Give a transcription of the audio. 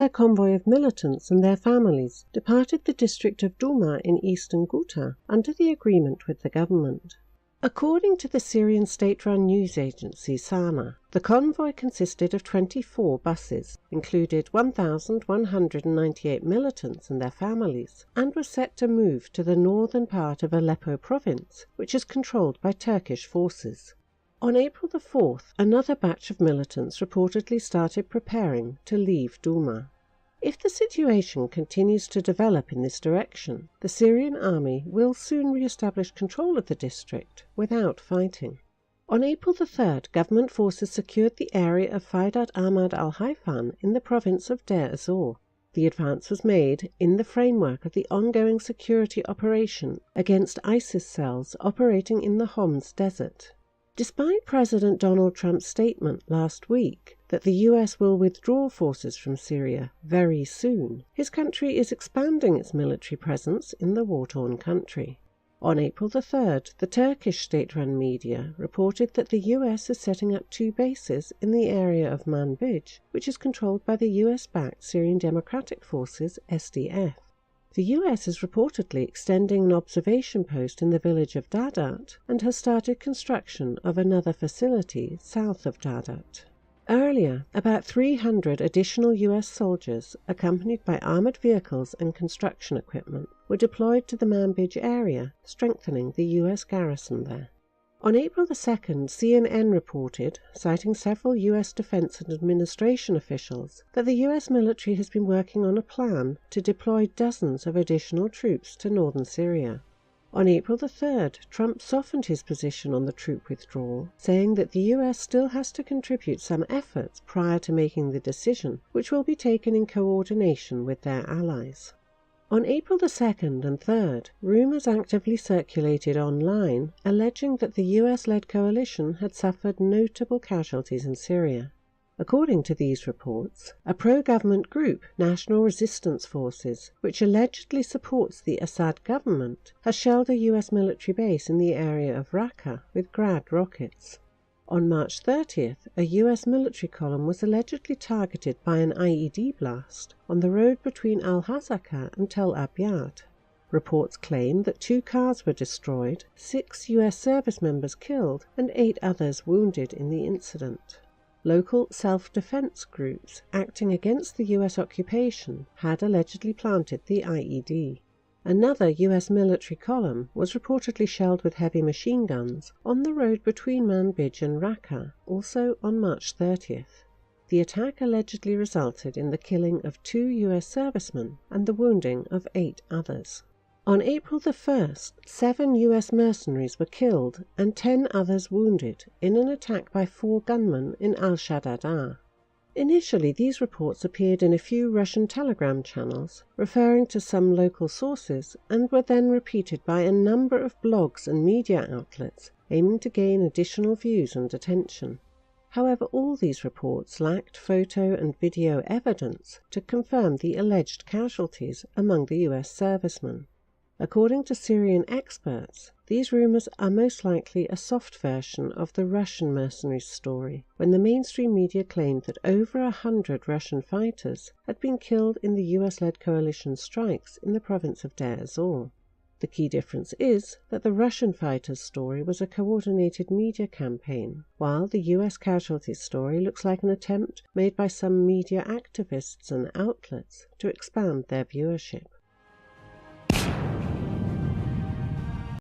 A convoy of militants and their families departed the district of Duma in eastern Ghouta under the agreement with the government. According to the Syrian state-run news agency Sana, the convoy consisted of 24 buses, included 1,198 militants and their families, and was set to move to the northern part of Aleppo province, which is controlled by Turkish forces. On April the 4th, another batch of militants reportedly started preparing to leave Duma. If the situation continues to develop in this direction, the Syrian army will soon re-establish control of the district without fighting. On April the 3rd, government forces secured the area of Faidat Ahmad al-Haifan in the province of Deir ez-Zor. The advance was made in the framework of the ongoing security operation against ISIS cells operating in the Homs Desert. Despite President Donald Trump's statement last week that the US will withdraw forces from Syria very soon, his country is expanding its military presence in the war-torn country. On April the 3rd, the Turkish state-run media reported that the US is setting up 2 bases in the area of Manbij, which is controlled by the US-backed Syrian Democratic Forces SDF. The US is reportedly extending an observation post in the village of Dadat and has started construction of another facility south of Dadat. Earlier, about 300 additional US soldiers, accompanied by armored vehicles and construction equipment, were deployed to the Manbij area, strengthening the US garrison there. On April the 2nd, CNN reported, citing several U.S. Defense and Administration officials, that the U.S. military has been working on a plan to deploy dozens of additional troops to northern Syria. On April the 3rd, Trump softened his position on the troop withdrawal, saying that the U.S. still has to contribute some efforts prior to making the decision, which will be taken in coordination with their allies. On April the 2nd and 3rd, rumors actively circulated online alleging that the US-led coalition had suffered notable casualties in Syria. According to these reports, a pro-government group, National Resistance Forces, which allegedly supports the Assad government, has shelled a US military base in the area of Raqqa with Grad rockets. On March 30th, a US military column was allegedly targeted by an IED blast on the road between Al-Hasaka and Tel Abyad. Reports claim that 2 cars were destroyed, 6 US service members killed, and 8 others wounded in the incident. Local self-defense groups acting against the US occupation had allegedly planted the IED. Another US military column was reportedly shelled with heavy machine guns on the road between Manbij and Raqqa, also on March 30th. The attack allegedly resulted in the killing of 2 US servicemen and the wounding of 8 others. On April the 1st, 7 US mercenaries were killed and 10 others wounded in an attack by 4 gunmen in Al-Shaddada. Initially, these reports appeared in a few Russian Telegram channels, referring to some local sources, and were then repeated by a number of blogs and media outlets aiming to gain additional views and attention. However, all these reports lacked photo and video evidence to confirm the alleged casualties among the US servicemen. According to Syrian experts, these rumors are most likely a soft version of the Russian mercenaries story, when the mainstream media claimed that over 100 Russian fighters had been killed in the US-led coalition strikes in the province of Deir ez-Zor. The key difference is that the Russian fighters' story was a coordinated media campaign, while the US casualties story looks like an attempt made by some media activists and outlets to expand their viewership.